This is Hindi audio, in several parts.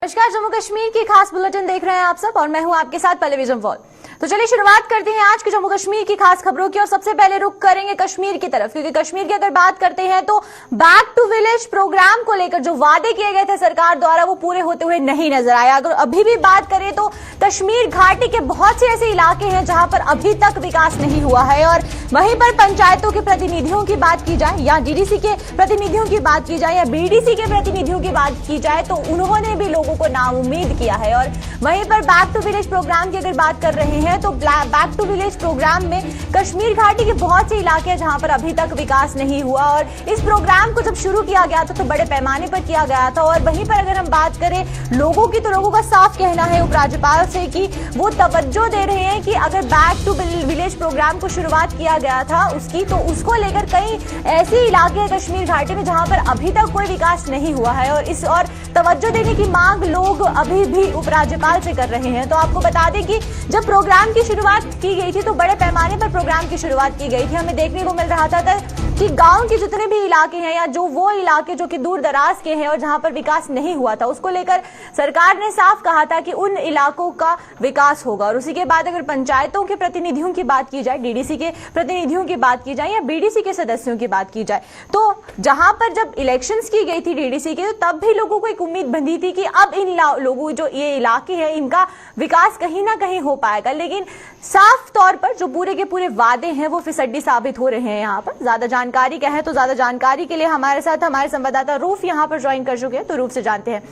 नमस्कार, जम्मू कश्मीर की खास बुलेटिन देख रहे हैं आप सब और मैं हूं आपके साथ पल्लवी जम्वाल। तो चलिए शुरुआत करते हैं आज के जम्मू कश्मीर की खास खबरों की और सबसे पहले रुख करेंगे कश्मीर की तरफ, क्योंकि कश्मीर की अगर बात करते हैं तो बैक टू विलेज प्रोग्राम को लेकर जो वादे किए गए थे सरकार द्वारा वो पूरे होते हुए नहीं नजर आया। अगर अभी भी बात करें तो कश्मीर घाटी के बहुत से ऐसे इलाके हैं जहां पर अभी तक विकास नहीं हुआ है और वहीं पर पंचायतों के प्रतिनिधियों की बात की जाए या डीडीसी के प्रतिनिधियों की बात की जाए या बीडीसी के प्रतिनिधियों की बात की जाए तो उन्होंने भी लोगों को नाउम्मीद किया है। और वहीं पर बैक टू विलेज प्रोग्राम की अगर बात कर रहे हैं तो बैक टू विलेज प्रोग्राम में कश्मीर घाटी के बहुत से इलाके हैं जहां पर अभी तक विकास नहीं हुआ और इस प्रोग्राम को जब शुरू किया गया था तो बड़े पैमाने पर किया गया था। और वहीं पर अगर हम बात करें लोगों की तो लोगों का साफ कहना है उपराज्यपाल से कि वो तवज्जो दे रहे हैं कि अगर बैक टू विलेज प्रोग्राम को शुरुआत किया गया था उसकी तो उसको लेकर कई ऐसे इलाके हैं कश्मीर घाटी में जहां पर अभी तक कोई विकास नहीं हुआ है और तवज्जो देने की मांग लोग अभी भी उपराज्यपाल से कर रहे हैं। तो आपको बता दें कि जब प्रोग्राम की शुरुआत की गई थी तो बड़े पैमाने पर प्रोग्राम की शुरुआत की गई थी। हमें देखने को मिल रहा था कि गांव के जितने भी इलाके हैं या जो वो इलाके जो कि दूर दराज के हैं और जहां पर विकास नहीं हुआ था उसको लेकर सरकार ने साफ कहा था कि उन इलाकों का विकास होगा। और उसी के बाद अगर पंचायतों के प्रतिनिधियों की बात की जाए, डीडीसी के प्रतिनिधियों की बात की जाए या बीडीसी के सदस्यों की बात की जाए तो जहां पर जब इलेक्शंस की गई थी डीडीसी के तो तब भी लोगों को एक उम्मीद बंधी थी कि अब इन लोगों जो ये इलाके हैं इनका विकास कहीं ना कहीं हो पाएगा। लेकिन साफ तौर पर जो पूरे के पूरे वादे हैं वो फिसड्डी साबित हो रहे हैं। यहाँ पर ज्यादा जानकारी क्या है तो ज्यादा जानकारी के लिए हमारे साथ हमारे संवाददाता रूफ यहाँ पर ज्वाइन कर चुके हैं, तो रूफ से जानते हैं।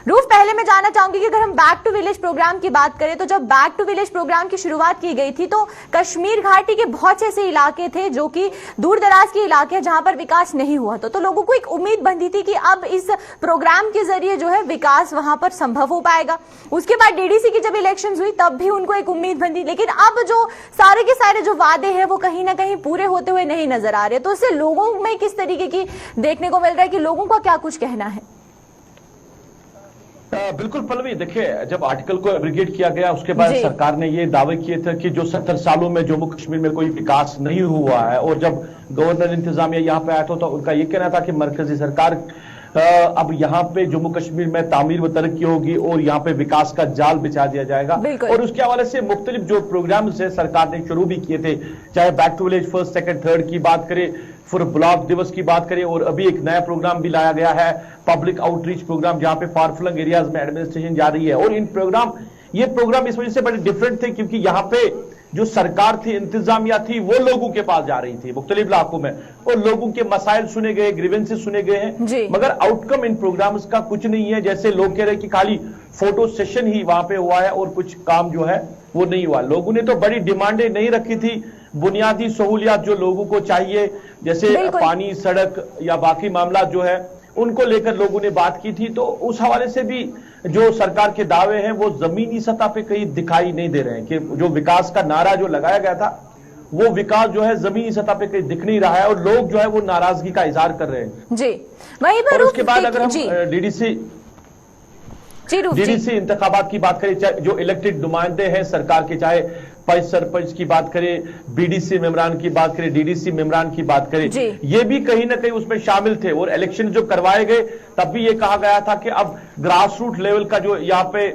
रूफ, पहले मैं जानना चाहूंगी कि अगर हम बैक टू विलेज प्रोग्राम की बात करें तो जब बैक टू विलेज प्रोग्राम की शुरुआत की गई थी तो कश्मीर घाटी के बहुत से ऐसे इलाके थे जो कि दूर दराज के इलाके हैं जहां पर विकास नहीं हुआ था। तो लोगों को एक उम्मीद बंधी थी कि अब इस प्रोग्राम के जरिए जो है विकास वहां पर संभव हो पाएगा। उसके बाद डीडीसी की जब इलेक्शन हुई तब भी उनको एक उम्मीद बंधी, लेकिन अब जो सारे के सारे जो वादे हैं वो कहीं ना कहीं पूरे होते हुए नहीं नजर आ रहे। तो इससे लोगों में किस तरीके की देखने को मिल रहा है कि लोगों का क्या कुछ कहना है? बिल्कुल पल्लवी, देखिए जब आर्टिकल को एब्रिगेट किया गया उसके बाद सरकार ने ये दावे किए थे कि जो 70 सालों में जम्मू कश्मीर में कोई विकास नहीं हुआ है और जब गवर्नर इंतजामिया यहाँ पे आया था तो उनका ये कहना था कि मरकजी सरकार अब यहाँ पे जम्मू कश्मीर में तामीर व तरक्की होगी और यहाँ पे विकास का जाल बिछा दिया जाएगा। और उसके हवाले से मुख्तलिफ जो प्रोग्राम से सरकार ने शुरू भी किए थे, चाहे back to village first second third की बात करें, फिर ब्लॉक दिवस की बात करें और अभी एक नया प्रोग्राम भी लाया गया है पब्लिक आउटरीच प्रोग्राम जहां पे फार फ्लंग एरियाज में एडमिनिस्ट्रेशन जा रही है। और ये प्रोग्राम इस वजह से बड़े डिफरेंट थे क्योंकि यहाँ पे जो सरकार थी, इंतजामिया थी, वो लोगों के पास जा रही थी मुख्तलिफ इलाकों में और लोगों के मसाइल सुने गए, ग्रीवेंसेस सुने गए हैं, मगर आउटकम इन प्रोग्राम्स का कुछ नहीं है। जैसे लोग कह रहे हैं कि खाली फोटो सेशन ही वहां पे हुआ है और कुछ काम जो है वो नहीं हुआ। लोगों ने तो बड़ी डिमांडें नहीं रखी थी, बुनियादी सहूलियात जो लोगों को चाहिए जैसे पानी, सड़क या बाकी मामला जो है उनको लेकर लोगों ने बात की थी। तो उस हवाले से भी जो सरकार के दावे हैं वो जमीनी सतह पे कहीं दिखाई नहीं दे रहे हैं कि जो विकास का नारा जो लगाया गया था वो विकास जो है जमीनी सतह पे कहीं दिख नहीं रहा है और लोग जो है वो नाराजगी का इजहार कर रहे हैं। जी, वहीं पर उसके बाद अगर हम डीडीसी इंतखाबात की बात करें, जो इलेक्टेड नुमाइंदे हैं सरकार के, चाहे पंच सरपंच की बात करें, बीडीसी मेंबरान की बात करें, डीडीसी मेंबरान की बात करें, ये भी कहीं ना कहीं उसमें शामिल थे। और इलेक्शन जो करवाए गए तब भी ये कहा गया था कि अब ग्रास रूट लेवल का जो यहाँ पे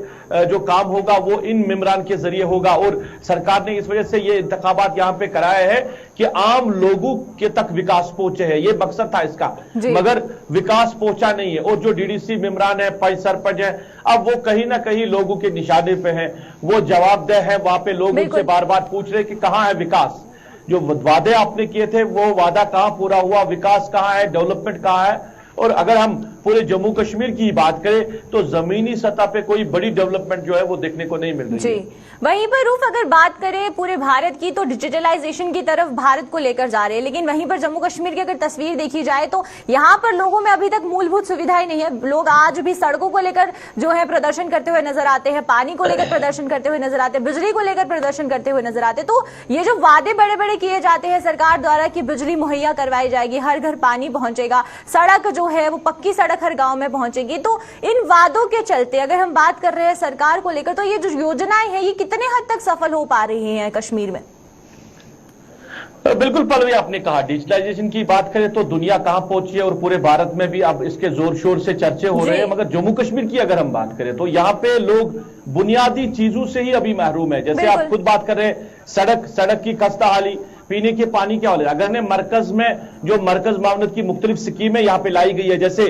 जो काम होगा वो इन मेंबरान के जरिए होगा। और सरकार ने इस वजह से ये इंतखाबात यहाँ पे कराए हैं कि आम लोगों के तक विकास पहुंचे है, ये मकसद था इसका, मगर विकास पहुंचा नहीं है। और जो डीडीसी मेंबरान है, पंच सरपंच है, अब वो कहीं ना कहीं लोगों के निशाने पे हैं, वो जवाबदेह है, वहां पे लोग उनसे बार बार पूछ रहे कि कहां है विकास, जो वादे आपने किए थे वो वादा कहां पूरा हुआ, विकास कहां है, डेवलपमेंट कहां है। और अगर हम पूरे जम्मू कश्मीर की बात करें तो जमीनी सतह पे कोई बड़ी डेवलपमेंट जो है वो देखने को नहीं मिल रही है। वहीं पर रूफ अगर बात करें पूरे भारत की तो डिजिटलाइजेशन की तरफ भारत को लेकर जा रहे हैं, लेकिन वहीं पर जम्मू कश्मीर की अगर तस्वीर देखी जाए तो यहाँ पर लोगों में अभी तक मूलभूत सुविधाएं नहीं है। लोग आज भी सड़कों को लेकर जो है प्रदर्शन करते हुए नजर आते हैं, पानी को लेकर प्रदर्शन करते हुए नजर आते हैं, बिजली को लेकर प्रदर्शन करते हुए नजर आते हैं। तो ये जो वादे बड़े बड़े किए जाते हैं सरकार द्वारा कि बिजली मुहैया करवाई जाएगी, हर घर पानी पहुंचेगा, सड़क जो है वो पक्की सड़क हर गांव में पहुंचेगी, तो इन वादों के चलते अगर हम बात कर रहे हैं सरकार को लेकर तो ये जो योजनाएं हैं ये कितने हद तक सफल हो पा रही हैं कश्मीर में? बिल्कुल पल्लवी, आपने कहा डिजिटलाइजेशन की बात करें तो दुनिया कहां पहुंची है और पूरे भारत में भी अब इसके जोर शोर से चर्चे हो रहे हैं। मगर जम्मू कश्मीर की अगर हम बात करें तो यहां पे लोग बुनियादी चीजों से ही अभी महरूम है। जैसे आप खुद बात कर रहे हैं, सड़क की खस्ता हाली, पीने के पानी के हवाले, अगर ने मरकज में जो मरकज मामलत की मुख्तलिफ स्कीमें यहां पे लाई गई है, जैसे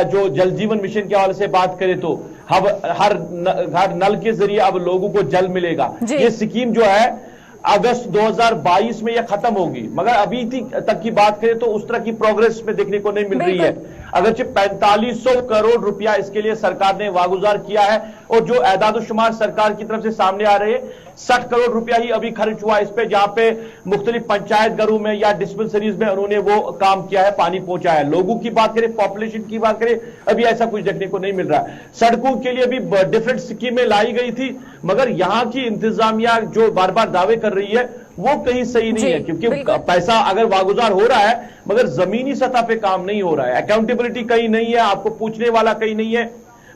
जो जल जीवन मिशन के हवाले से बात करें तो हर नल के जरिए अब लोगों को जल मिलेगा। ये स्कीम जो है अगस्त 2022 में यह खत्म होगी, मगर अभी तक की बात करें तो उस तरह की प्रोग्रेस में देखने को नहीं मिल रही है। अगरचे 4500 करोड़ रुपया इसके लिए सरकार ने वागुजार किया है और जो एदाद-ओ-शुमार सरकार की तरफ से सामने आ रहे हैं 60 करोड़ रुपया ही अभी खर्च हुआ इस पे, जहां पे मुख्तलिफ पंचायत घरों में या डिस्पेंसरीज में उन्होंने वो काम किया है, पानी पहुंचाया है। लोगों की बात करें, पॉपुलेशन की बात करें, अभी ऐसा कुछ देखने को नहीं मिल रहा है। सड़कों के लिए भी डिफरेंट स्कीमें लाई गई थी, मगर यहां की इंतजामिया जो बार बार दावे कर रही है वो कहीं सही नहीं है, क्योंकि पैसा अगर वागुजार हो रहा है मगर जमीनी सतह पे काम नहीं हो रहा है। अकाउंटेबिलिटी कहीं नहीं है, आपको पूछने वाला कहीं नहीं है।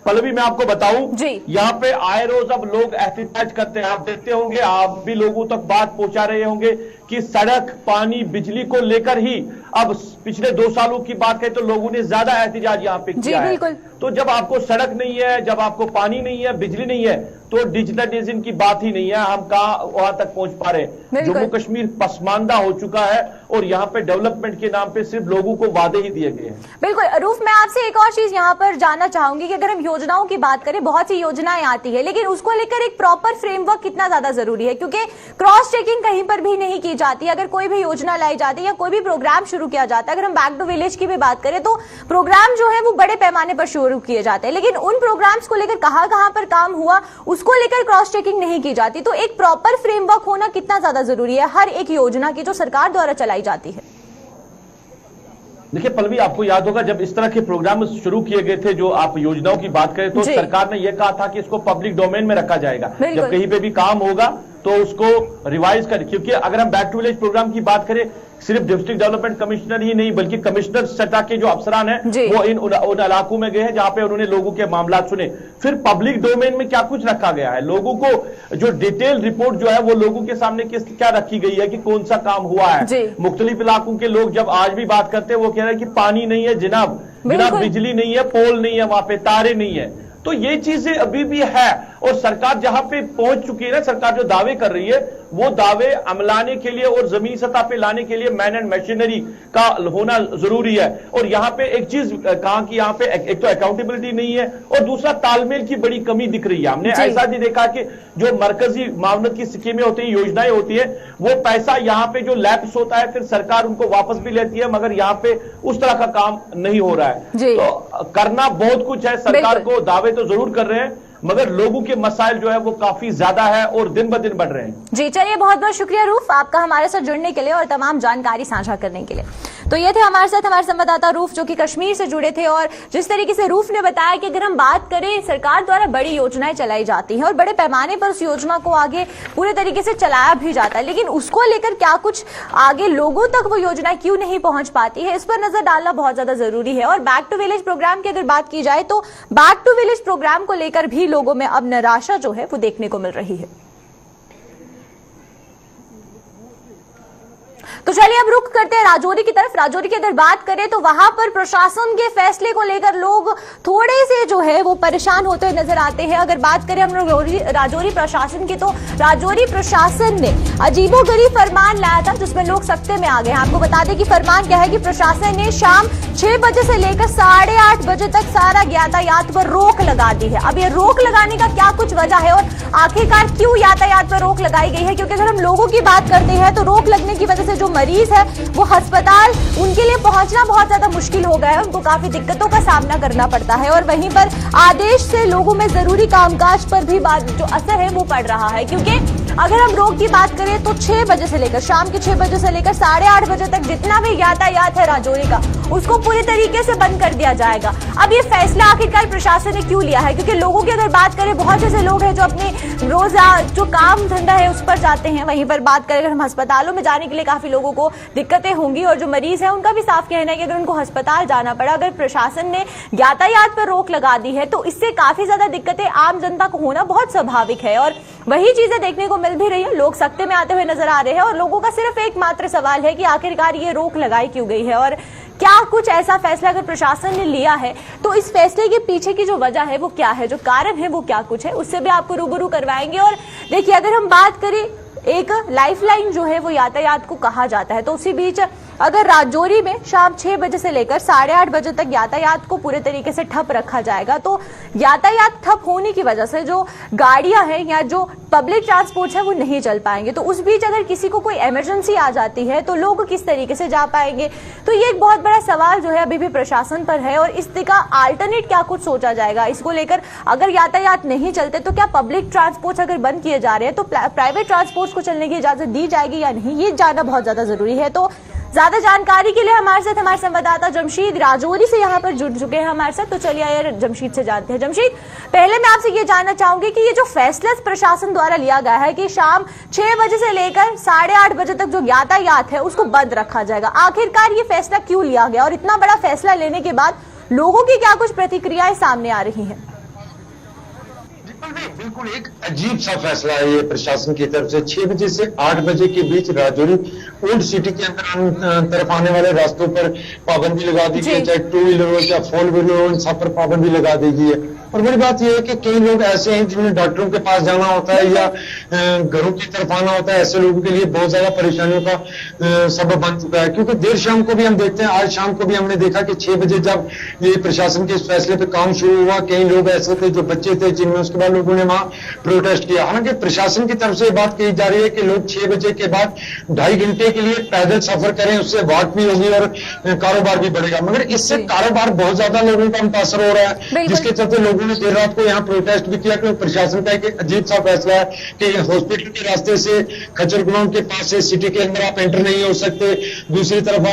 पल्लवी, मैं आपको बताऊं, यहाँ पे आए रोज अब लोग एहतिजाज करते हैं, आप देखते होंगे, आप भी लोगों तक बात पहुंचा रहे होंगे कि सड़क, पानी, बिजली को लेकर ही अब पिछले 2 सालों की बात करें तो लोगों ने ज्यादा एहतिजाज यहाँ पे किया है। तो जब आपको सड़क नहीं है, जब आपको पानी नहीं है, बिजली नहीं है, तो डिजिटलाइजेशन की बात ही नहीं है। हम कहां वहां तक पहुंच पा रहे हैं। जम्मू कश्मीर पसमानदा हो चुका है और यहाँ पे डेवलपमेंट के नाम पे सिर्फ लोगों को वादे ही दिए गए हैं। बिल्कुल रूफ, मैं आपसे एक और चीज यहाँ पर जानना चाहूंगी कि अगर हम योजनाओं की बात करें, बहुत सी योजनाएं आती है, लेकिन उसको लेकर एक प्रॉपर फ्रेमवर्क कितना ज्यादा जरूरी है, क्योंकि क्रॉस चेकिंग कहीं पर भी नहीं की जाती। अगर कोई भी योजना लाई जाती है या कोई भी प्रोग्राम शुरू किया जाता है, अगर हम बैक टू विलेज की भी बात करें तो प्रोग्राम जो है वो बड़े पैमाने पर शुरू किए जाते हैं, लेकिन उन प्रोग्राम्स को लेकर कहां पर काम हुआ उसको लेकर क्रॉस चेकिंग नहीं की जाती। तो एक प्रॉपर फ्रेमवर्क होना कितना ज्यादा जरूरी है हर एक योजना की जो सरकार द्वारा चलाई जाती है। देखिए पल्लवी, आपको याद होगा जब इस तरह के प्रोग्राम शुरू किए गए थे, जो आप योजनाओं की बात करें तो सरकार ने यह कहा था कि इसको पब्लिक डोमेन में रखा जाएगा, जब कहीं पे भी काम होगा तो उसको रिवाइज करें। क्योंकि अगर हम बैक टू विलेज प्रोग्राम की बात करें, सिर्फ डिस्ट्रिक्ट डेवलपमेंट कमिश्नर ही नहीं बल्कि कमिश्नर सतह के जो अफसरान हैं वो उन इलाकों में गए हैं जहां पे उन्होंने लोगों के मामला सुने। फिर पब्लिक डोमेन में क्या कुछ रखा गया है, लोगों को जो डिटेल रिपोर्ट जो है वो लोगों के सामने क्या रखी गई है कि कौन सा काम हुआ है। मुख्तलिफ इलाकों के लोग जब आज भी बात करते हैं वो कह रहे हैं कि पानी नहीं है जनाब, बिजली नहीं है, पोल नहीं है, वहां पे तारे नहीं है। तो ये चीजें अभी भी है और सरकार जहां पे पहुंच चुकी है ना, सरकार जो दावे कर रही है वो दावे अमलाने के लिए और जमीनी सतह पे लाने के लिए मैन एंड मशीनरी का होना जरूरी है। और यहां पे एक चीज कहा कि यहां पे एक तो अकाउंटेबिलिटी नहीं है और दूसरा तालमेल की बड़ी कमी दिख रही है। हमने ऐसा भी देखा कि जो मरकजी मामलत की स्कीमें होती है, योजनाएं होती है, वो पैसा यहां पे जो लैप्स होता है फिर सरकार उनको वापस भी लेती है, मगर यहां पे उस तरह का काम नहीं हो रहा है। तो करना बहुत कुछ है, सरकार को दावे तो जरूर कर रहे हैं मगर लोगों के मसाइल जो है वो काफी ज्यादा है और दिन ब दिन बढ़ रहे हैं। जी चलिए, बहुत बहुत शुक्रिया रूफ आपका हमारे साथ जुड़ने के लिए और तमाम जानकारी साझा करने के लिए। तो ये थे हमारे साथ हमारे संवाददाता रूफ जो कि कश्मीर से जुड़े थे और जिस तरीके से रूफ ने बताया कि अगर हम बात करें सरकार द्वारा बड़ी योजनाएं चलाई जाती हैं और बड़े पैमाने पर उस योजना को आगे पूरे तरीके से चलाया भी जाता है, लेकिन उसको लेकर क्या कुछ आगे लोगों तक वो योजनाएं क्यों नहीं पहुंच पाती है, इस पर नजर डालना बहुत ज्यादा जरूरी है। और बैक टू विलेज प्रोग्राम की अगर बात की जाए तो बैक टू विलेज प्रोग्राम को लेकर भी लोगों में अब निराशा जो है वो देखने को मिल रही है। तो चलिए अब रुख करते हैं राजौरी की तरफ। राजौरी की अगर बात करें तो वहां पर प्रशासन के फैसले को लेकर लोग थोड़े से जो है वो परेशान होते हुए नजर आते हैं। अगर बात करें हम लोग राजौरी प्रशासन की तो राजौरी प्रशासन ने अजीबोगरीब फरमान लाया था जिसमें लोग सख्ते में आ गए। आपको बता दें कि फरमान क्या है कि प्रशासन ने शाम 6 बजे से लेकर 8:30 बजे तक सारा यातायात पर रोक लगा दी है। अब ये रोक लगाने का क्या कुछ वजह है और आखिरकार क्यों यातायात पर रोक लगाई गई है, क्योंकि अगर हम लोगों की बात करते हैं तो रोक लगने की वजह से जो मरीज है वो अस्पताल उनके लिए पहुंचना बहुत ज्यादा मुश्किल हो गया है, उनको काफी दिक्कतों का सामना करना पड़ता है। और वहीं पर आदेश से लोगों में जरूरी कामकाज पर भी जो असर है वो पड़ रहा है, क्योंकि अगर हम रोक की बात करें तो 6 बजे से लेकर शाम के 6 बजे से लेकर 8:30 बजे तक जितना भी यातायात है राजौरी का उसको पूरी तरीके से बंद कर दिया जाएगा। अब ये फैसला आखिरकार प्रशासन ने क्यों लिया है? क्योंकि लोगों की अगर बात करें, बहुत ऐसे लोग हैं जो अपने रोज जो काम धंधा है उस पर जाते हैं। वहीं पर बात करें, अगर हम अस्पतालों में जाने के लिए काफी लोगों को दिक्कतें होंगी, और जो मरीज है उनका भी साफ कहना है कि अगर उनको अस्पताल जाना पड़ा, अगर प्रशासन ने यातायात पर रोक लगा दी है तो इससे काफी ज्यादा दिक्कतें आम जनता को होना बहुत स्वाभाविक है। और वही चीजें देखने को मिल भी रही है, लोग सख्ते में आते हुए नजर आ रहे हैं, और लोगों का सिर्फ एकमात्र सवाल है कि आखिरकार ये रोक लगाई क्यों गई है, और क्या कुछ ऐसा फैसला अगर प्रशासन ने लिया है तो इस फैसले के पीछे की जो वजह है वो क्या है, जो कारण है वो क्या कुछ है, उससे भी आपको रूबरू करवाएंगे। और देखिए, अगर हम बात करें, एक लाइफलाइन जो है वो यातायात को कहा जाता है, तो उसी बीच अगर राजौरी में शाम 6 बजे से लेकर 8:30 बजे तक यातायात को पूरे तरीके से ठप रखा जाएगा, तो यातायात ठप होने की वजह से जो गाड़ियां हैं या जो पब्लिक ट्रांसपोर्ट है वो नहीं चल पाएंगे। तो उस बीच अगर किसी को कोई इमरजेंसी आ जाती है तो लोग किस तरीके से जा पाएंगे? तो ये एक बहुत बड़ा सवाल जो है अभी भी प्रशासन पर है, और इसका अल्टरनेट क्या कुछ सोचा जाएगा इसको लेकर। अगर यातायात नहीं चलते तो क्या पब्लिक ट्रांसपोर्ट अगर बंद किए जा रहे हैं तो प्राइवेट ट्रांसपोर्ट को चलने की इजाजत दी जाएगी या नहीं, ये जानना बहुत ज्यादा जरूरी है। तो ज्यादा जानकारी के लिए हमारे साथ हमारे संवाददाता जमशीद राजौरी से यहाँ पर जुड़ चुके हैं हमारे साथ। तो चलिए यार जमशीद से जानते हैं। जमशीद, पहले मैं आपसे ये जानना चाहूंगी कि ये जो फैसला प्रशासन द्वारा लिया गया है कि शाम 6 बजे से लेकर 8:30 बजे तक जो यातायात है उसको बंद रखा जाएगा, आखिरकार ये फैसला क्यों लिया गया, और इतना बड़ा फैसला लेने के बाद लोगों की क्या कुछ प्रतिक्रियाएं सामने आ रही हैं? बिल्कुल एक अजीब सा फैसला है ये प्रशासन की तरफ से। 6 बजे से 8 बजे के बीच राजौरी ओल्ड सिटी के अंदर तरफ आने वाले रास्तों पर पाबंदी लगा दी गई है, चाहे 2 व्हीलर हो या 4 व्हीलर हो, इन सब पर पाबंदी लगा दी गई है। और बड़ी बात यह है कि कई लोग ऐसे हैं जिन्हें डॉक्टरों के पास जाना होता है या घरों की तरफ आना होता है, ऐसे लोगों के लिए बहुत ज्यादा परेशानियों का सबब बन चुका है। क्योंकि देर शाम को भी हम देखते हैं, आज शाम को भी हमने देखा कि 6 बजे जब ये प्रशासन के इस फैसले पे काम शुरू हुआ, कई लोग ऐसे थे जो बच्चे थे जिनमें उसके बाद लोगों ने वहां प्रोटेस्ट किया। हालांकि प्रशासन की तरफ से बात कही जा रही है कि लोग 6 बजे के बाद 2.5 घंटे के लिए पैदल सफर करें, उससे वॉक भी होगी और कारोबार भी बढ़ेगा। मगर इससे कारोबार बहुत ज्यादा लोगों का मुतासर हो रहा है, जिसके चलते लोगों ने देर रात को यहाँ प्रोटेस्ट भी किया। क्योंकि प्रशासन का एक अजीब सा फैसला है कि हॉस्पिटल के रास्ते से खच्चर ग्राउंड के पास से सिटी के अंदर आप एंटर नहीं हो सकते, दूसरी तरफ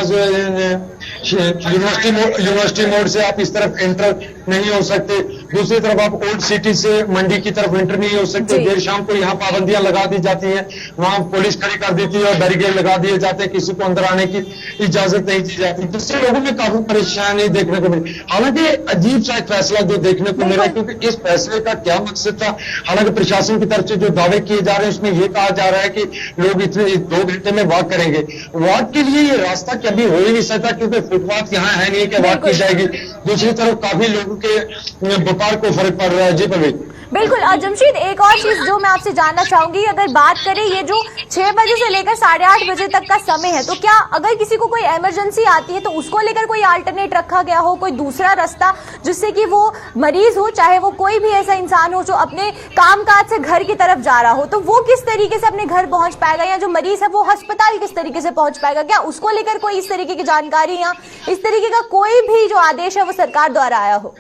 यूनिवर्सिटी मोड़ से आप इस तरफ एंटर नहीं हो सकते, दूसरी तरफ आप ओल्ड सिटी से मंडी की तरफ एंटर नहीं हो सकते। देर शाम को यहाँ पाबंदियां लगा दी जाती हैं, वहां पुलिस खड़ी कर देती है और बैरिकेड लगा दिए जाते हैं, किसी को अंदर आने की इजाजत नहीं दी जाती, जिससे लोगों में काफी परेशानी देखने को मिली। हालांकि अजीब सा एक फैसला जो देखने को मिला, क्योंकि इस फैसले का क्या मकसद था। हालांकि प्रशासन की तरफ से जो दावे किए जा रहे हैं उसमें यह कहा जा रहा है कि लोग इतने 2 घंटे में वॉक करेंगे। वॉक के लिए ये रास्ता कभी हो ही नहीं सकता, क्योंकि फुटपाथ यहाँ है नहीं कि वॉक की जाएगी। दूसरी तरफ काफी लोगों के व्यापार को फर्क पड़ रहा है। जी परवीन। बिल्कुल जमशीद, एक और चीज जो मैं आपसे जानना चाहूंगी, अगर बात करें ये जो 6 बजे से लेकर 8:30 बजे तक का समय है, तो क्या अगर किसी को कोई इमरजेंसी आती है तो उसको लेकर कोई अल्टरनेट रखा गया हो, कोई दूसरा रास्ता, जिससे कि वो मरीज हो, चाहे वो कोई भी ऐसा इंसान हो जो अपने कामकाज से घर की तरफ जा रहा हो, तो वो किस तरीके से अपने घर पहुंच पाएगा, या जो मरीज है वो अस्पताल किस तरीके से पहुंच पाएगा? क्या उसको लेकर कोई इस तरीके की जानकारी या इस तरीके का कोई भी जो आदेश है वो सरकार द्वारा आया हो?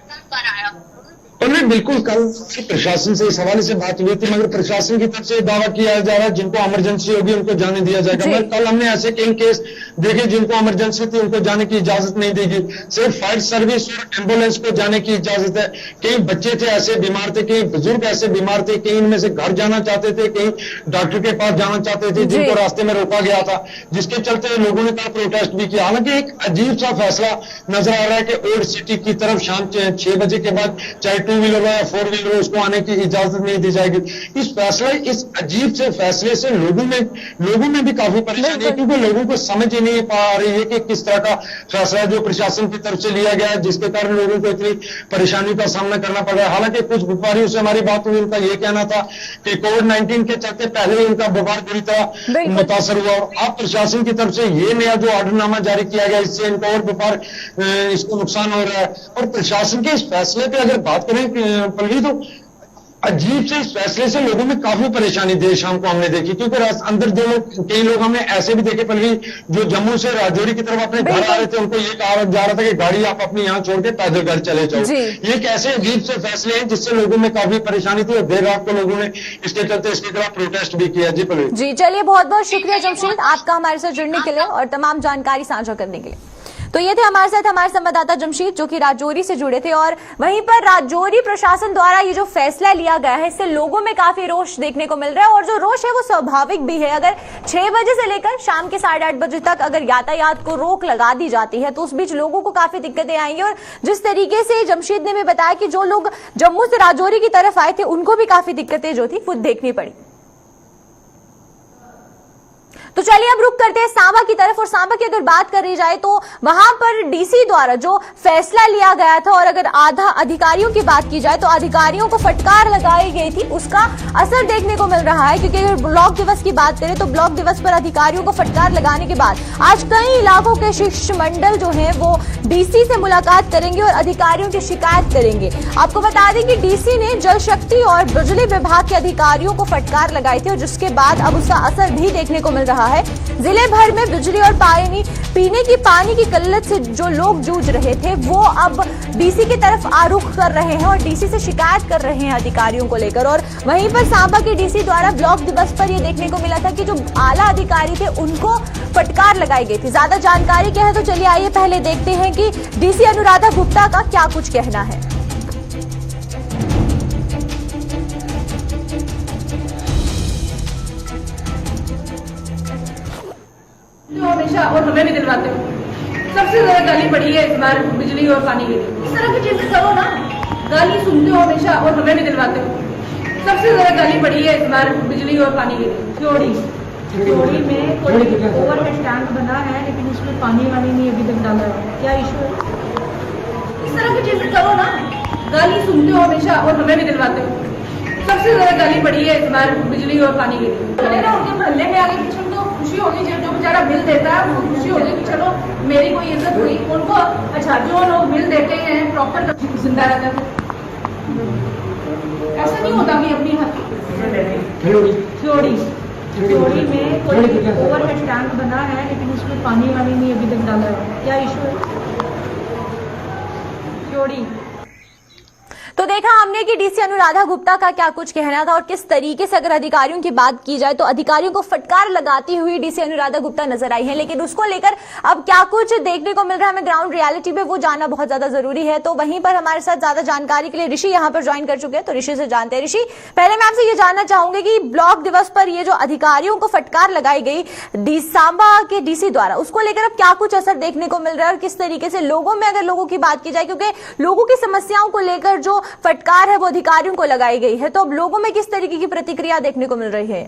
बिल्कुल, कल प्रशासन से इस हवाले से बात हुई थी, मगर प्रशासन की तरफ से दावा किया जा रहा है जिनको इमरजेंसी होगी उनको जाने दिया जाएगा। मगर कल हमने ऐसे कई केस देखे जिनको इमरजेंसी थी उनको जाने की इजाजत नहीं देगी, सिर्फ फायर सर्विस और एम्बुलेंस को जाने की इजाजत है। कई बच्चे थे ऐसे बीमार थे, कई बुजुर्ग ऐसे बीमार थे, कई इनमें से घर जाना चाहते थे, कई डॉक्टर के पास जाना चाहते थे, जिनको रास्ते में रोका गया था, जिसके चलते लोगों ने कल प्रोटेस्ट भी किया। हालांकि एक अजीब सा फैसला नजर आ रहा है कि ओल्ड सिटी की तरफ शाम 6 बजे के बाद चाहे 2 व्हीलर हो या 4 व्हीलर हो, उसको आने की इजाजत नहीं दी जाएगी। इस अजीब से फैसले से लोगों में भी काफी परेशानी है, क्योंकि लोगों को समझ ही नहीं पा रही है कि किस तरह का फैसला है जो प्रशासन की तरफ से लिया गया है, जिसके कारण लोगों को इतनी परेशानी का सामना करना पड़ रहा है। हालांकि कुछ व्यापारियों से हमारी बात हुई, उनका यह कहना था कि कोविड-19 के चलते पहले ही उनका व्यापार बुरी तरह मुतासर हुआ, और अब प्रशासन की तरफ से ये नया जो ऑर्डरनामा जारी किया गया, इससे इनका और व्यापार इसको नुकसान हो रहा है। और प्रशासन के इस फैसले पे अगर बात करें पल्लवी, तो अजीब से इस फैसले से लोगों में काफी परेशानी देर शाम को हमने देखी, क्योंकि अंदर जो लोग, कई लोग हमने ऐसे भी देखे पल्लवी, जो जम्मू से राजौरी की तरफ अपने घर आ रहे थे, उनको ये कहा जा रहा था कि गाड़ी आप अपनी यहाँ छोड़ के पैदल घर चले जाओ। ये कैसे अजीब से फैसले हैं जिससे लोगों में काफी परेशानी थी, और देर रात को लोगों ने इसके चलते इसके खिलाफ प्रोटेस्ट भी किया। जी पल्लवी। जी चलिए, बहुत बहुत शुक्रिया जमशेद आपका हमारे साथ जुड़ने के लिए और तमाम जानकारी साझा करने के लिए। तो ये थे हमारे साथ हमारे संवाददाता जमशीद, जो कि राजौरी से जुड़े थे। और वहीं पर राजौरी प्रशासन द्वारा ये जो फैसला लिया गया है, इससे लोगों में काफी रोष देखने को मिल रहा है, और जो रोष है वो स्वाभाविक भी है। अगर 6 बजे से लेकर शाम के 8:30 बजे तक अगर यातायात को रोक लगा दी जाती है, तो उस बीच लोगों को काफी दिक्कतें आएंगी। और जिस तरीके से जमशीद ने भी बताया कि जो लोग जम्मू से राजौरी की तरफ आए थे, उनको भी काफी दिक्कतें जो थी वो देखनी पड़ी। तो चलिए अब रुक करते हैं सांबा की तरफ। और सांबा की अगर बात करी जाए तो वहां पर डीसी द्वारा जो फैसला लिया गया था, और अगर आधा अधिकारियों की बात की जाए तो अधिकारियों को फटकार लगाई गई थी, उसका असर देखने को मिल रहा है। क्योंकि अगर ब्लॉक दिवस की बात करें तो ब्लॉक दिवस पर अधिकारियों को फटकार लगाने के बाद आज कई इलाकों के शिष्टमंडल जो है वो डीसी से मुलाकात करेंगे और अधिकारियों की शिकायत करेंगे। आपको बता दें कि डीसी ने जल शक्ति और बिजली विभाग के अधिकारियों को फटकार लगाई थी, और जिसके बाद अब उसका असर भी देखने को मिल रहा है। जिले भर में बिजली और पीने की पानी की किल्लत से जो लोग जूझ रहे थे, वो अब डीसी की तरफ आरुख कर रहे हैं और डीसी से शिकायत कर रहे हैं अधिकारियों को लेकर। और वहीं पर सांबा के डीसी द्वारा ब्लॉक दिवस पर यह देखने को मिला था कि जो आला अधिकारी थे उनको फटकार लगाई गई थी। ज्यादा जानकारी क्या है, तो चलिए आइए पहले देखते हैं कि डीसी अनुराधा गुप्ता का क्या कुछ कहना है। हमेशा और हमें भी दिलवाते हो। सबसे ज्यादा गाली पड़ी है इस बार बिजली और पानी के लिए। इस तरह की चीजें करो ना, गाली सुनते हो हमेशा और हमें भी दिलवाते हो। सबसे ज्यादा गाली पड़ी है इस बार बिजली और पानी के लिए। चोरी में कोई ओवरहेड टैंक बना है, लेकिन उसमें पानी वानी नहीं अभी तक डाला है, क्या इशू है? इस तरह की चीजें करो ना, गाली सुनते हो हमेशा और हमें भी दिलवाते हो। सबसे ज्यादा गाली पड़ी है इस बार बिजली और पानी के लिए। उनके मोहल्ले में आगे पीछे उनको खुशी होगी, जो बेचारा बिल देता है वो खुशी होगी कि चलो मेरी कोई इज्जत हुई उनको। अच्छा, जो लोग बिल देते हैं प्रॉपर जिंदा रहता है, ऐसा नहीं होता कि अपनी चोरी में कोई ओवरहेड टैंक बना है, लेकिन उसमें पानी वानी नहीं अभी तक डाला है, क्या इशू है? चोरी। तो देखा हमने कि डीसी अनुराधा गुप्ता का क्या कुछ कहना था, और किस तरीके से अगर अधिकारियों की बात की जाए तो अधिकारियों को फटकार लगाती हुई डीसी अनुराधा गुप्ता नजर आई है। लेकिन उसको लेकर अब क्या कुछ देखने को मिल रहा है हमें ग्राउंड रियलिटी में, वो जानना बहुत ज्यादा जरूरी है। तो वहीं पर हमारे साथ ज्यादा जानकारी के लिए ऋषि यहाँ पर ज्वाइन कर चुके हैं, तो ऋषि से जानते हैं। ऋषि, पहले मैं आपसे ये जानना चाहूंगी कि ब्लॉक दिवस पर ये जो अधिकारियों को फटकार लगाई गई सांबा के डीसी द्वारा, उसको लेकर अब क्या कुछ असर देखने को मिल रहा है, और किस तरीके से लोगों में, अगर लोगों की बात की जाए, क्योंकि लोगों की समस्याओं को लेकर जो फटकार है वो अधिकारियों को लगाई गई है, तो अब लोगों में किस तरीके की प्रतिक्रिया देखने को मिल रही है?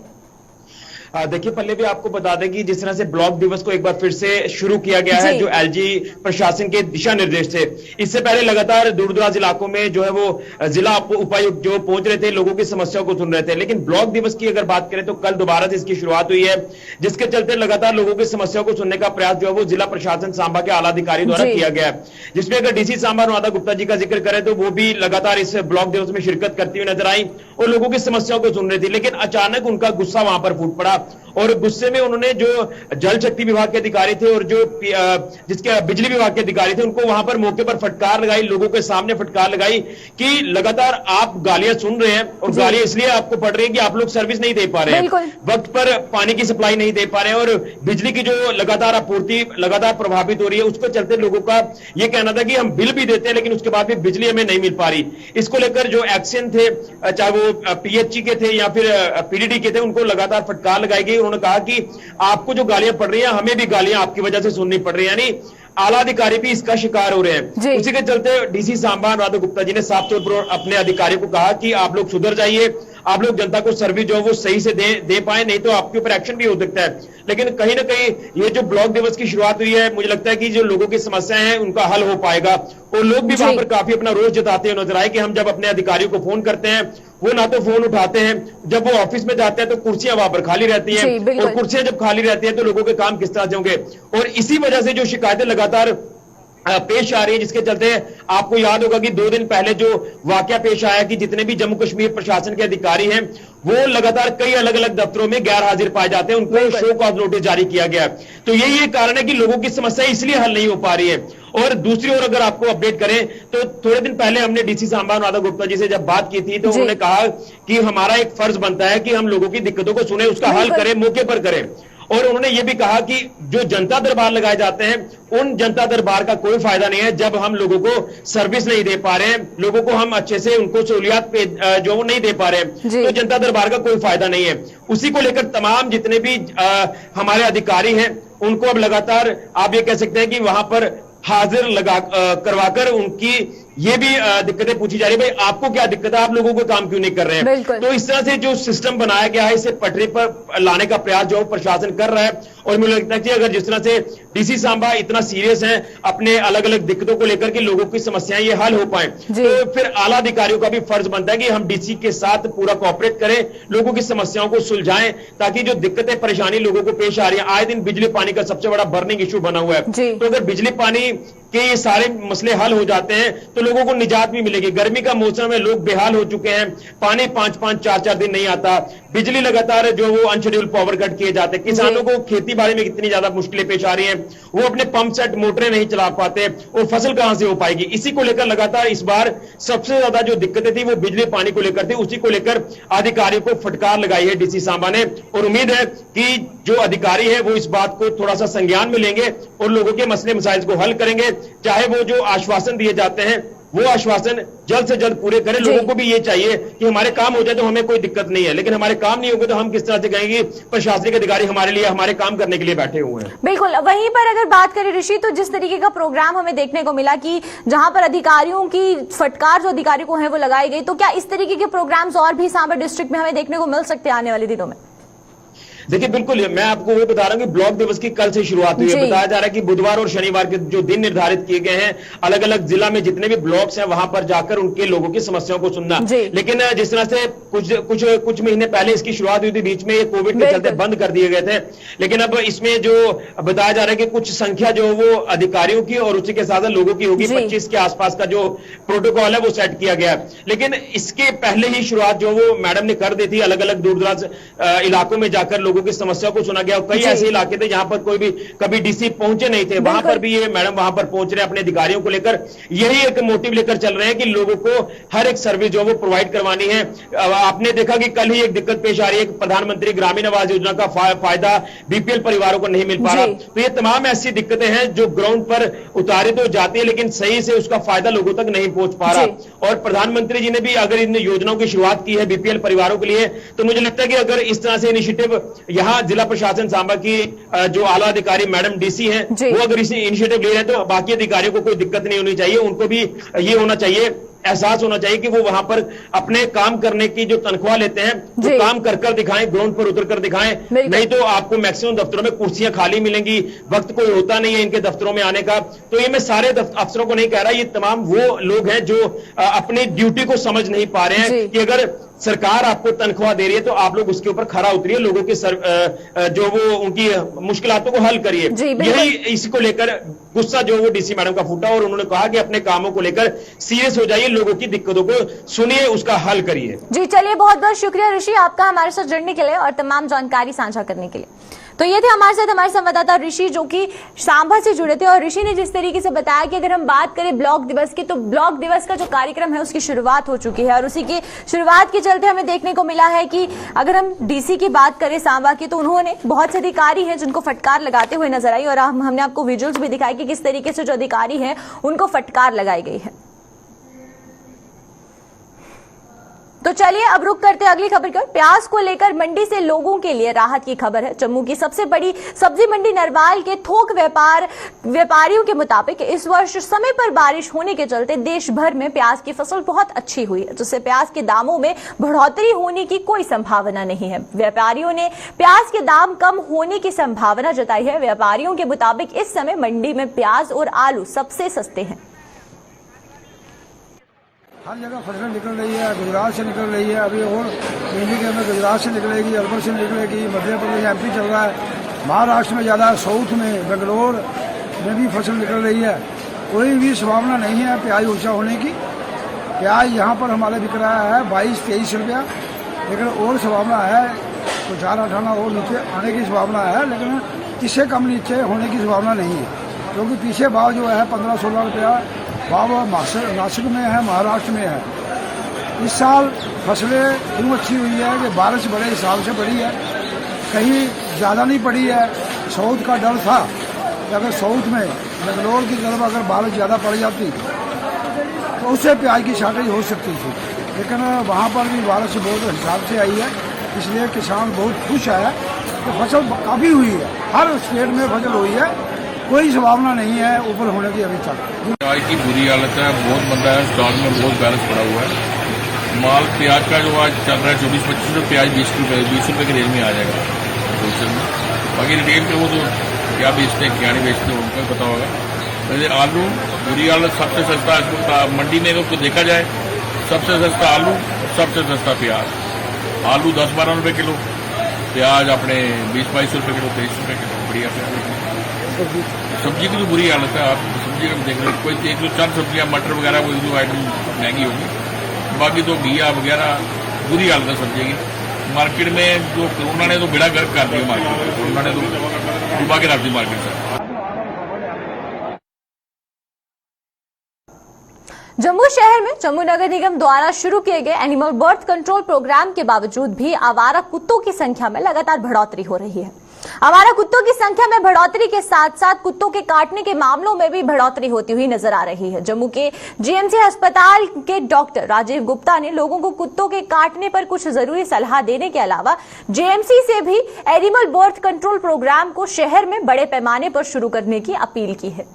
देखिए पल्ले भी आपको बता दें कि जिस तरह से ब्लॉक दिवस को एक बार फिर से शुरू किया गया है, जो एलजी प्रशासन के दिशा निर्देश थे, इससे पहले लगातार दूर दराज इलाकों में जो है वो जिला उपायुक्त जो पहुंच रहे थे, लोगों की समस्याओं को सुन रहे थे। लेकिन ब्लॉक दिवस की अगर बात करें तो कल दोबारा से इसकी शुरुआत हुई है, जिसके चलते लगातार लोगों की समस्याओं को सुनने का प्रयास जो है वो जिला प्रशासन सांबा के आला अधिकारी द्वारा किया गया है। जिसमें अगर डीसी सांबा अनुराधा गुप्ता जी का जिक्र करें तो वो भी लगातार इस ब्लॉक दिवस में शिरकत करती हुई नजर आई और लोगों की समस्याओं को सुन रही थी। लेकिन अचानक उनका गुस्सा वहां पर फूट पड़ा, और गुस्से में उन्होंने जो जल शक्ति विभाग के अधिकारी थे और जो जिसके बिजली विभाग के अधिकारी थे, उनको वहां पर मौके पर फटकार लगाई, लोगों के सामने फटकार लगाई कि लगातार आप गालियां सुन रहे हैं, और गालियां इसलिए आपको पड़ रही है कि आप लोग सर्विस नहीं दे पा रहे हैं, वक्त पर पानी की सप्लाई नहीं दे पा रहे हैं, और बिजली की जो लगातार आपूर्ति लगातार प्रभावित हो रही है, उसको चलते लोगों का यह कहना था कि हम बिल भी देते हैं लेकिन उसके बाद भी बिजली हमें नहीं मिल पा रही। इसको लेकर जो एक्शन थे, चाहे वो पीएचई के थे या फिर पीडीडी के थे, उनको लगातार फटकार लगाई गई। उन्होंने कहा कि आपको जो गालियां पड़ रही हैं, हमें भी गालियां आपकी वजह से सुननी पड़ रही है, यानी आला अधिकारी भी इसका शिकार हो रहे हैं। उसी के चलते डीसी सांबा अनुराधा गुप्ता जी ने साफ तौर पर अपने अधिकारियों को कहा कि आप लोग सुधर जाइए, आप लोग जनता को सर्विस जो है वो सही से दे पाए, नहीं तो आपके ऊपर एक्शन भी हो सकता है। लेकिन कहीं ना कहीं ये जो ब्लॉक दिवस की शुरुआत हुई है, मुझे लगता है कि जो लोगों की समस्याएं हैं उनका हल हो पाएगा, और लोग भी वहां पर काफी अपना रोष जताते हुए नजर आए कि हम जब अपने अधिकारियों को फोन करते हैं वो ना तो फोन उठाते हैं, जब वो ऑफिस में जाते हैं तो कुर्सियां वहां पर खाली रहती हैं, और कुर्सियां जब खाली रहती हैं तो लोगों के काम किस तरह से होंगे। और इसी वजह से जो शिकायतें लगातार पेश आ रही है, जिसके चलते आपको याद होगा कि 2 दिन पहले जो वाकया पेश आया कि जितने भी जम्मू कश्मीर प्रशासन के अधिकारी हैं वो लगातार कई अलग अलग दफ्तरों में गैर हाजिर पाए जाते हैं, उनको शो कॉज नोटिस जारी किया गया। तो यही एक कारण है कि लोगों की समस्या इसलिए हल नहीं हो पा रही है। और दूसरी ओर अगर आपको अपडेट करें तो थोड़े दिन पहले हमने डीसी सांबा अनुराधा गुप्ता जी से जब बात की थी तो उन्होंने कहा कि हमारा एक फर्ज बनता है कि हम लोगों की दिक्कतों को सुने, उसका हल करें, मौके पर करें। और उन्होंने ये भी कहा कि जो जनता दरबार लगाए जाते हैं उन जनता दरबार का कोई फायदा नहीं है जब हम लोगों को सर्विस नहीं दे पा रहे हैं, लोगों को हम अच्छे से उनको सहूलियात जो वो नहीं दे पा रहे हैं, तो जनता दरबार का कोई फायदा नहीं है। उसी को लेकर तमाम जितने भी हमारे अधिकारी हैं उनको अब लगातार आप ये कह सकते हैं कि वहां पर हाजिर करवाकर उनकी ये भी दिक्कतें पूछी जा रही है, भाई आपको क्या दिक्कत है, आप लोगों को काम क्यों नहीं कर रहे हैं। तो इस तरह से जो सिस्टम बनाया गया है इसे पटरी पर लाने का प्रयास जो प्रशासन कर रहा है। और मुझे लगता है कि अगर जिस तरह से डीसी सांबा इतना सीरियस है अपने अलग अलग दिक्कतों को लेकर के लोगों की समस्याएं ये हल हो पाए, तो फिर आला अधिकारियों का भी फर्ज बनता है कि हम डीसी के साथ पूरा कोऑपरेट करें, लोगों की समस्याओं को सुलझाएं, ताकि जो दिक्कतें परेशानी लोगों को पेश आ रही है, आए दिन बिजली पानी का सबसे बड़ा बर्निंग इशू बना हुआ है, तो अगर बिजली पानी के ये सारे मसले हल हो जाते हैं तो लोगों को निजात भी मिलेगी। गर्मी का मौसम है, लोग बेहाल हो चुके हैं, पानी 5-5 4-4 दिन नहीं आता, बिजली लगातार जो वो अनशेड्यूल पावर कट किए जाते हैं, किसानों को खेती बाड़ी में कितनी ज्यादा मुश्किलें पेश आ रही हैं, वो अपने पंप सेट मोटरें नहीं चला पाते और फसल कहां से हो पाएगी। इसी को लेकर लगातार इस बार सबसे ज्यादा जो दिक्कतें थी वो बिजली पानी को लेकर थी, उसी को लेकर अधिकारियों को फटकार लगाई है डीसी सांबा ने। और उम्मीद है कि जो अधिकारी है वो इस बात को थोड़ा सा संज्ञान में लेंगे और लोगों के मसले मसाइल को हल करेंगे, चाहे वो जो आश्वासन दिए जाते हैं वो आश्वासन जल्द से जल्द पूरे करें। लोगों को भी ये चाहिए कि हमारे काम हो जाए तो हमें कोई दिक्कत नहीं है, लेकिन हमारे काम नहीं होंगे तो हम किस तरह से कहेंगे प्रशासनिक अधिकारी हमारे लिए हमारे काम करने के लिए बैठे हुए हैं। बिल्कुल, वहीं पर अगर बात करें ऋषि, तो जिस तरीके का प्रोग्राम हमें देखने को मिला कि जहां पर अधिकारियों की फटकार जो अधिकारियों को है वो लगाई गई, तो क्या इस तरीके के प्रोग्राम्स और भी सांबा डिस्ट्रिक्ट में हमें देखने को मिल सकते हैं आने वाले दिनों में? देखिए बिल्कुल, मैं आपको वो बता रहा हूं कि ब्लॉक दिवस की कल से शुरुआत हुई है। बताया जा रहा है कि बुधवार और शनिवार के जो दिन निर्धारित किए गए हैं, अलग अलग जिला में जितने भी ब्लॉक्स हैं वहां पर जाकर उनके लोगों की समस्याओं को सुनना। लेकिन जिस तरह से कुछ महीने पहले इसकी शुरुआत हुई थी, बीच में ये कोविड के चलते बंद कर दिए गए थे, लेकिन अब इसमें जो बताया जा रहा है कि कुछ संख्या जो वो अधिकारियों की और उसी के साथ लोगों की होगी, 25 के आसपास का जो प्रोटोकॉल है वो सेट किया गया है। लेकिन इसके पहले ही शुरुआत जो वो मैडम ने कर दी थी, अलग अलग दूर दराज इलाकों में जाकर लोगों की समस्या को सुना गया। कई ऐसे इलाके थे जहां पर कोई भी कभी डीसी पहुंचे नहीं थे, वहां पर भी ये मैडम वहां पर पहुंच रहे हैं अपने अधिकारियों को लेकर, यही एक मोटिव लेकर चल रहे हैं कि लोगों को हर एक सर्विस जो वो प्रोवाइड करवानी है। आपने देखा कि कल ही एक दिक्कत पेश आ रही है कि प्रधानमंत्री ग्रामीण आवास योजना का फायदा बीपीएल परिवारों को नहीं मिल पा रहा। तो ये तमाम ऐसी दिक्कतें हैं जो ग्राउंड पर उतारी तो जाती है, लेकिन सही से उसका फायदा लोगों तक नहीं पहुंच पा रहा। और प्रधानमंत्री जी ने भी अगर इन योजनाओं की शुरुआत की है बीपीएल परिवारों के लिए, तो मुझे लगता है कि अगर इस तरह से इनिशिएटिव यहाँ जिला प्रशासन सांबा की जो आला अधिकारी मैडम डीसी हैं वो अगर इस इनिशिएटिव ले रहे हैं तो बाकी अधिकारियों को कोई दिक्कत नहीं होनी चाहिए। उनको भी ये होना चाहिए, एहसास होना चाहिए कि वो वहां पर अपने काम करने की जो तनख्वाह लेते हैं वो काम कर कर दिखाएं, ग्राउंड पर उतर कर दिखाएं। नहीं तो आपको मैक्सिमम दफ्तरों में कुर्सियां खाली मिलेंगी, वक्त कोई होता नहीं है इनके दफ्तरों में आने का। तो ये मैं सारे अफसरों को नहीं कह रहा, ये तमाम वो लोग हैं जो अपनी ड्यूटी को समझ नहीं पा रहे हैं कि अगर सरकार आपको तनख्वाह दे रही है तो आप लोग उसके ऊपर खरा उतरिए, लोगों के जो वो उनकी मुश्किलातों को हल करिए। यही इसको लेकर गुस्सा जो वो डीसी मैडम का फूटा और उन्होंने कहा कि अपने कामों को लेकर सीरियस हो जाइए, लोगों की दिक्कतों को सुनिए, उसका हल करिए। जी चलिए, बहुत बहुत शुक्रिया ऋषि आपका हमारे साथ जुड़ने के लिए और तमाम जानकारी साझा करने के लिए। तो ये थे हमारे साथ हमारे संवाददाता ऋषि जो कि सांबा से जुड़े थे, और ऋषि ने जिस तरीके से बताया कि अगर हम बात करें ब्लॉक दिवस की, तो ब्लॉक दिवस का जो कार्यक्रम है उसकी शुरुआत हो चुकी है, और उसी की शुरुआत के चलते हमें देखने को मिला है कि अगर हम डीसी की बात करें सांबा की, तो उन्होंने बहुत से अधिकारी हैं जिनको फटकार लगाते हुए नजर आई, और हमने आपको विजुअल्स भी दिखाई कि किस तरीके से जो अधिकारी हैं उनको फटकार लगाई गई है। तो चलिए अब रुक करते हैं अगली खबर की ओर। प्याज को लेकर मंडी से लोगों के लिए राहत की खबर है। जम्मू की सबसे बड़ी सब्जी मंडी नरवाल के थोक व्यापारियों के मुताबिक इस वर्ष समय पर बारिश होने के चलते देश भर में प्याज की फसल बहुत अच्छी हुई है, जिससे प्याज के दामों में बढ़ोतरी होने की कोई संभावना नहीं है। व्यापारियों ने प्याज के दाम कम होने की संभावना जताई है। व्यापारियों के मुताबिक इस समय मंडी में प्याज और आलू सबसे सस्ते हैं। हर जगह फसल निकल रही है, गुजरात से निकल रही है, अभी और महीने के अंदर गुजरात से निकलेगी, अलवर से निकलेगी, मध्य प्रदेश एमपी चल रहा है, महाराष्ट्र में ज़्यादा, साउथ में बेंगलोर में भी फसल निकल रही है। कोई भी संभावना नहीं है प्याज ऊंचा होने की। प्याज यहाँ पर हमारे बिक रहा है 22-23 रुपया, लेकिन और संभावना है तो 4-8 और नीचे आने की संभावना है, लेकिन इससे कम नीचे होने की संभावना नहीं है, क्योंकि पीछे भाव जो है 15-16 रुपया भाव नासिक में है, महाराष्ट्र में है। इस साल फसलें क्यों अच्छी हुई है कि बारिश बड़े हिसाब से बढ़ी है, कहीं ज़्यादा नहीं पड़ी है। साउथ का डर था कि अगर साउथ में बेंगलोर की तरफ अगर बारिश ज़्यादा पड़ जाती तो उससे प्याज की शॉर्टेज हो सकती थी, लेकिन वहाँ पर भी बारिश बहुत हिसाब से आई है, इसलिए किसान बहुत खुश है कि फसल काफ़ी हुई है। हर स्टेट में फसल हुई है, कोई संभावना नहीं है ऊपर होने की अभी तक। प्याज की बुरी हालत है, बहुत मंदा है, स्टॉक में बहुत बैलेंस पड़ा हुआ है। माल प्याज का जो आज चल रहा है 24-25 रुपये, प्याज 20 रुपये की रेंज में आ जाएगा होलसेल में। बाकी रिटेल पे वो तो क्या बेचते हैं क्या नहीं बेचते हैं उनका पता होगा। वैसे आलू बुरी हालत, सबसे सस्ता मंडी में तो देखा जाए सबसे सस्ता आलू, सबसे सस्ता प्याज। आलू 10-12 रुपये किलो, प्याज अपने 20-22 रुपये किलो, 23 रुपये किलो। बढ़िया प्याज। सब्जी की तो बुरी हालत है, आप सब्जी का देख रहे हो, कोई एक दो चार सब्जियां मटर वगैरह कोई दो आइटम महंगी होगी, बाकी तो घिया वगैरह बुरी हालत है सब्जी की। मार्केट में जो कोरोना ने तो बेड़ा गर्क कर दिया, मार्केट में कोरोना ने तो डुबा के रख दी मार्केट से। जम्मू शहर में जम्मू नगर निगम द्वारा शुरू किए गए एनिमल बर्थ कंट्रोल प्रोग्राम के बावजूद भी आवारा कुत्तों की संख्या में लगातार बढ़ोतरी हो रही है। आवारा कुत्तों की संख्या में बढ़ोतरी के साथ साथ कुत्तों के काटने के मामलों में भी बढ़ोतरी होती हुई नजर आ रही है। जम्मू के जीएमसी अस्पताल के डॉक्टर राजीव गुप्ता ने लोगों को कुत्तों के काटने पर कुछ जरूरी सलाह देने के अलावा जीएमसी से भी एनिमल बर्थ कंट्रोल प्रोग्राम को शहर में बड़े पैमाने पर शुरू करने की अपील की है।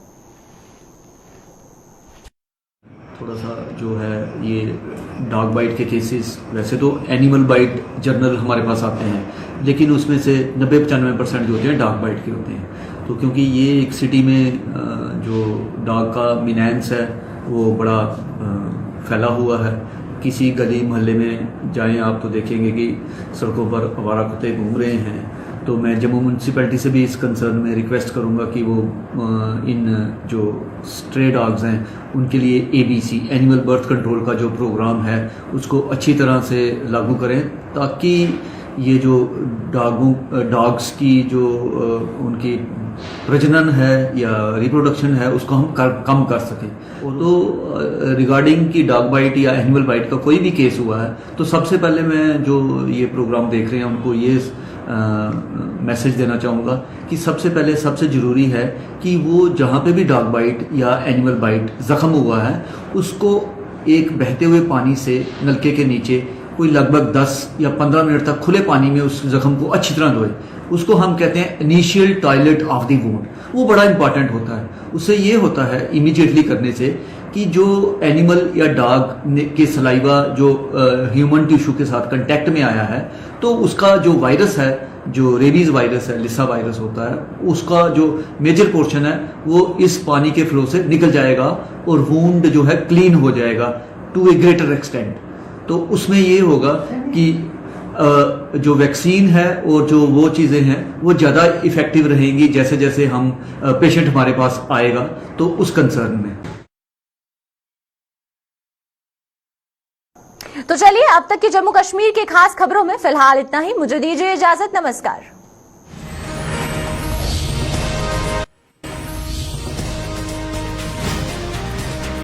थोड़ा सा जो है ये डॉग बाइट के केसेस, वैसे तो एनिमल बाइट जर्नल हमारे पास आते हैं, लेकिन उसमें से 90-95% जो होते हैं डॉग बाइट के होते हैं। तो क्योंकि ये एक सिटी में जो डॉग का मिनेंस है वो बड़ा फैला हुआ है, किसी गली मोहल्ले में जाएं आप तो देखेंगे कि सड़कों पर आवारा कुत्ते घूम रहे हैं। तो मैं जम्मू म्यूनसिपैलिटी से भी इस कंसर्न में रिक्वेस्ट करूंगा कि वो इन जो स्ट्रे डॉग्स हैं उनके लिए ABC एनिमल बर्थ कंट्रोल का जो प्रोग्राम है उसको अच्छी तरह से लागू करें, ताकि ये जो डॉग्स की जो उनकी प्रजनन है या रिप्रोडक्शन है उसको हम कम कर सकें। तो रिगार्डिंग की डॉग बाइट या एनिमल बाइट का कोई भी केस हुआ है तो सबसे पहले मैं जो ये प्रोग्राम देख रहे हैं उनको ये मैसेज देना चाहूँगा कि सबसे पहले सबसे ज़रूरी है कि वो जहाँ पे भी डॉग बाइट या एनिमल बाइट ज़ख्म हुआ है उसको एक बहते हुए पानी से नलके के नीचे कोई लगभग 10 या 15 मिनट तक खुले पानी में उस जख्म को अच्छी तरह धोए। उसको हम कहते हैं initial toilet of the wound. वो बड़ा इंपॉर्टेंट होता है। उससे ये होता है इमीडिएटली करने से कि जो एनिमल या डॉग के सलाइवा जो ह्यूमन टिश्यू के साथ कांटेक्ट में आया है तो उसका जो वायरस है, जो रेबीज वायरस है, लिसा वायरस होता है, उसका जो मेजर पोर्शन है वो इस पानी के फ्लो से निकल जाएगा और वुंड जो है क्लीन हो जाएगा टू ए ग्रेटर एक्सटेंट। तो उसमें ये होगा कि जो वैक्सीन है और जो वो चीज़ें हैं वो ज़्यादा इफेक्टिव रहेंगी जैसे जैसे हम पेशेंट हमारे पास आएगा तो उस कंसर्न में। तो चलिए अब तक की जम्मू कश्मीर की खास खबरों में फिलहाल इतना ही। मुझे दीजिए इजाजत। नमस्कार।